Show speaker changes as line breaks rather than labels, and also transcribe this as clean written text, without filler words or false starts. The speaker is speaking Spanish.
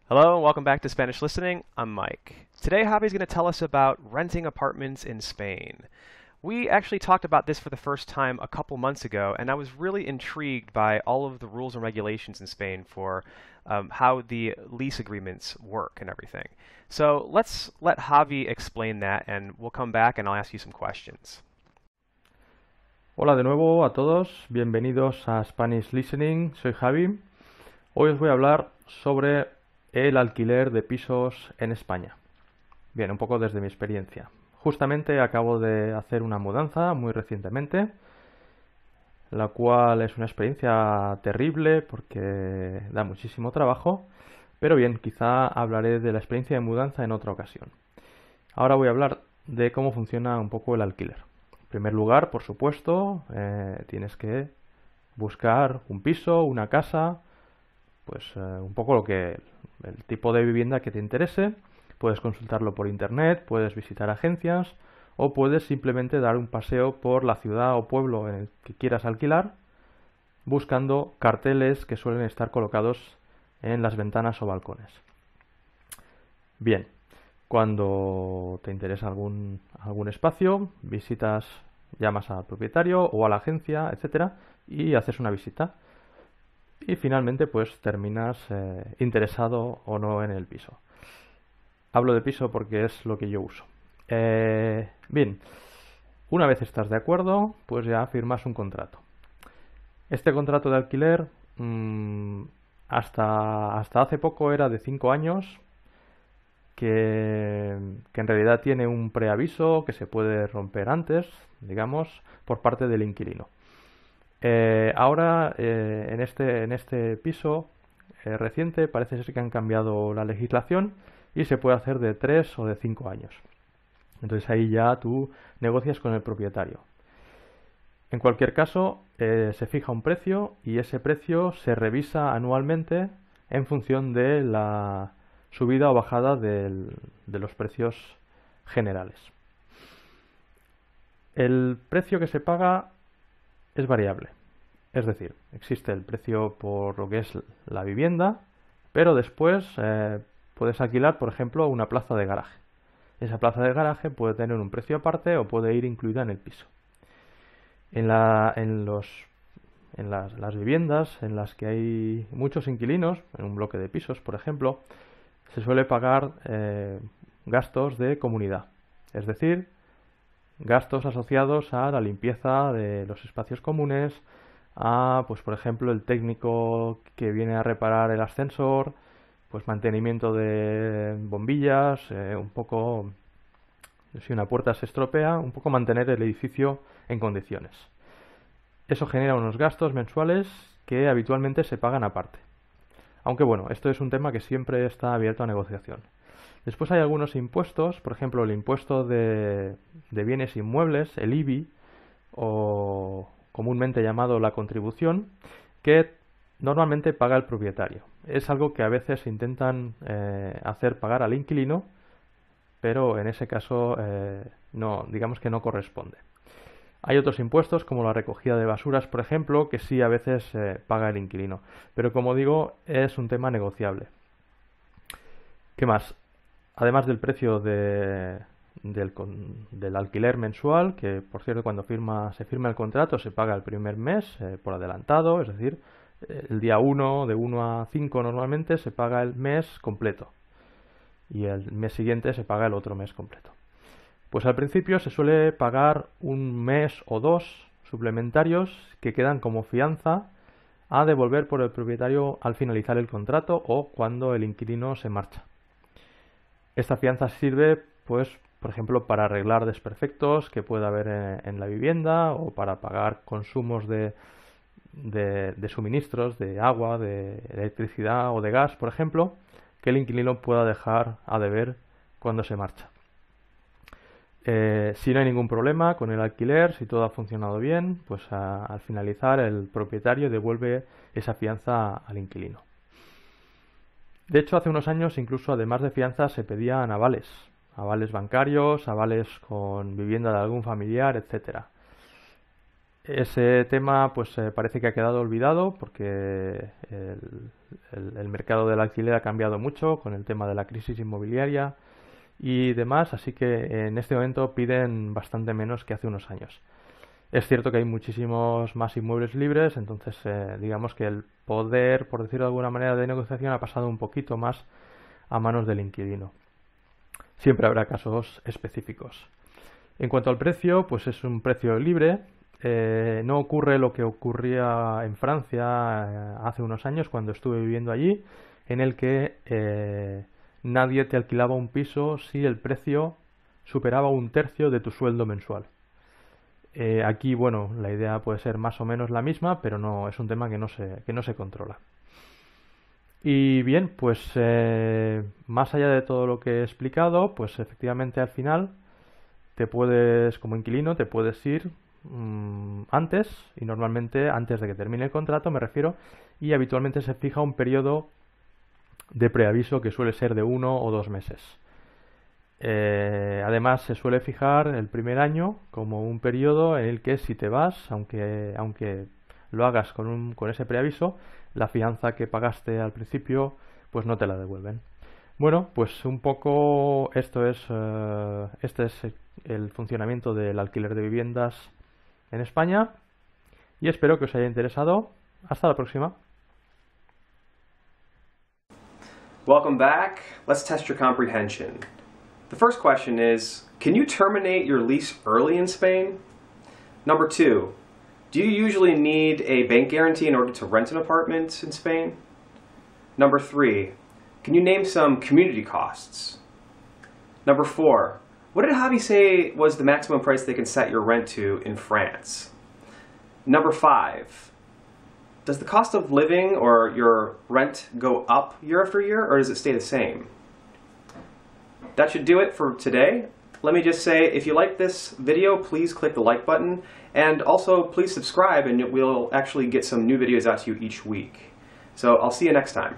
Hello and welcome back to Spanish Listening. I'm Mike. Today, Javi's going to tell us about renting apartments in Spain. We actually talked about this for the first time a couple months ago, and I was really intrigued by all of the rules and regulations in Spain for how the lease agreements work and everything. So let's let Javi explain that, and we'll come back and I'll ask you some questions.
Hola de nuevo a todos, bienvenidos a Spanish Listening, soy Javi. Hoy os voy a hablar sobre el alquiler de pisos en España. Bien, un poco desde mi experiencia. Justamente acabo de hacer una mudanza muy recientemente, la cual es una experiencia terrible porque da muchísimo trabajo, pero bien, quizá hablaré de la experiencia de mudanza en otra ocasión. Ahora voy a hablar de cómo funciona un poco el alquiler. En primer lugar, por supuesto, tienes que buscar un piso, una casa, pues un poco el tipo de vivienda que te interese. Puedes consultarlo por internet, puedes visitar agencias o puedes simplemente dar un paseo por la ciudad o pueblo en el que quieras alquilar, buscando carteles que suelen estar colocados en las ventanas o balcones. Bien, cuando te interesa algún espacio, llamas al propietario o a la agencia, etcétera, y haces una visita. Y finalmente, pues terminas interesado o no en el piso. Hablo de piso porque es lo que yo uso. Bien, una vez estás de acuerdo, pues ya firmas un contrato. Este contrato de alquiler hasta hace poco era de 5 años, que en realidad tiene un preaviso que se puede romper antes, digamos, por parte del inquilino. Ahora, en este piso reciente, parece ser que han cambiado la legislación y se puede hacer de 3 o de 5 años. Entonces ahí ya tú negocias con el propietario. En cualquier caso, se fija un precio y ese precio se revisa anualmente en función de la subida o bajada de los precios generales. El precio que se paga es variable. Es decir, existe el precio por lo que es la vivienda, pero después puedes alquilar, por ejemplo, una plaza de garaje. Esa plaza de garaje puede tener un precio aparte o puede ir incluida en el piso. En las viviendas en las que hay muchos inquilinos, en un bloque de pisos, por ejemplo, se suele pagar gastos de comunidad. Es decir, gastos asociados a la limpieza de los espacios comunes, pues por ejemplo, el técnico que viene a reparar el ascensor, pues mantenimiento de bombillas, un poco, si una puerta se estropea, un poco mantener el edificio en condiciones. Eso genera unos gastos mensuales que habitualmente se pagan aparte. Aunque bueno, esto es un tema que siempre está abierto a negociación. Después hay algunos impuestos, por ejemplo el impuesto de bienes inmuebles, el IBI, o comúnmente llamado la contribución, que normalmente paga el propietario. Es algo que a veces intentan hacer pagar al inquilino, pero en ese caso no, digamos que no corresponde. Hay otros impuestos como la recogida de basuras, por ejemplo, que sí a veces paga el inquilino, pero como digo, es un tema negociable. ¿Qué más? Además del precio del alquiler mensual, que por cierto cuando se firma el contrato se paga el primer mes por adelantado, es decir, el día 1, de 1 a 5 normalmente se paga el mes completo y el mes siguiente se paga el otro mes completo. Pues al principio se suele pagar un mes o dos suplementarios que quedan como fianza a devolver por el propietario al finalizar el contrato o cuando el inquilino se marcha. Esta fianza sirve, pues, por ejemplo, para arreglar desperfectos que pueda haber en la vivienda o para pagar consumos de suministros, de agua, de electricidad o de gas, por ejemplo, que el inquilino pueda dejar a deber cuando se marcha. Si no hay ningún problema con el alquiler, si todo ha funcionado bien, pues al finalizar el propietario devuelve esa fianza al inquilino. De hecho, hace unos años incluso además de fianza se pedían avales bancarios, avales con vivienda de algún familiar, etcétera. Ese tema pues parece que ha quedado olvidado porque el mercado del alquiler ha cambiado mucho con el tema de la crisis inmobiliaria y demás, así que en este momento piden bastante menos que hace unos años. Es cierto que hay muchísimos más inmuebles libres, entonces digamos que el poder, por decirlo de alguna manera, de negociación ha pasado un poquito más a manos del inquilino. Siempre habrá casos específicos. En cuanto al precio, pues es un precio libre. No ocurre lo que ocurría en Francia hace unos años cuando estuve viviendo allí, en el que nadie te alquilaba un piso si el precio superaba un tercio de tu sueldo mensual. Aquí, bueno, la idea puede ser más o menos la misma, pero no es un tema que no se controla. Y bien, pues más allá de todo lo que he explicado, pues efectivamente al final como inquilino, te puedes ir antes, y normalmente antes de que termine el contrato me refiero, y habitualmente se fija un periodo de preaviso que suele ser de 1 o 2 meses. Además se suele fijar el primer año como un periodo en el que si te vas, aunque lo hagas con ese preaviso, la fianza que pagaste al principio pues no te la devuelven. Bueno, pues un poco este es el funcionamiento del alquiler de viviendas en España y espero que os haya interesado. Hasta la próxima.
Welcome back. Let's test your comprehension. The first question is, can you terminate your lease early in Spain? Number 2, do you usually need a bank guarantee in order to rent an apartment in Spain? Number 3, can you name some community costs? Number 4, what did Javi say was the maximum price they can set your rent to in France? Number 5, does the cost of living or your rent go up year after year, or does it stay the same? That should do it for today. Let me just say, if you like this video, please click the like button, and also please subscribe, and we'll actually get some new videos out to you each week. So I'll see you next time.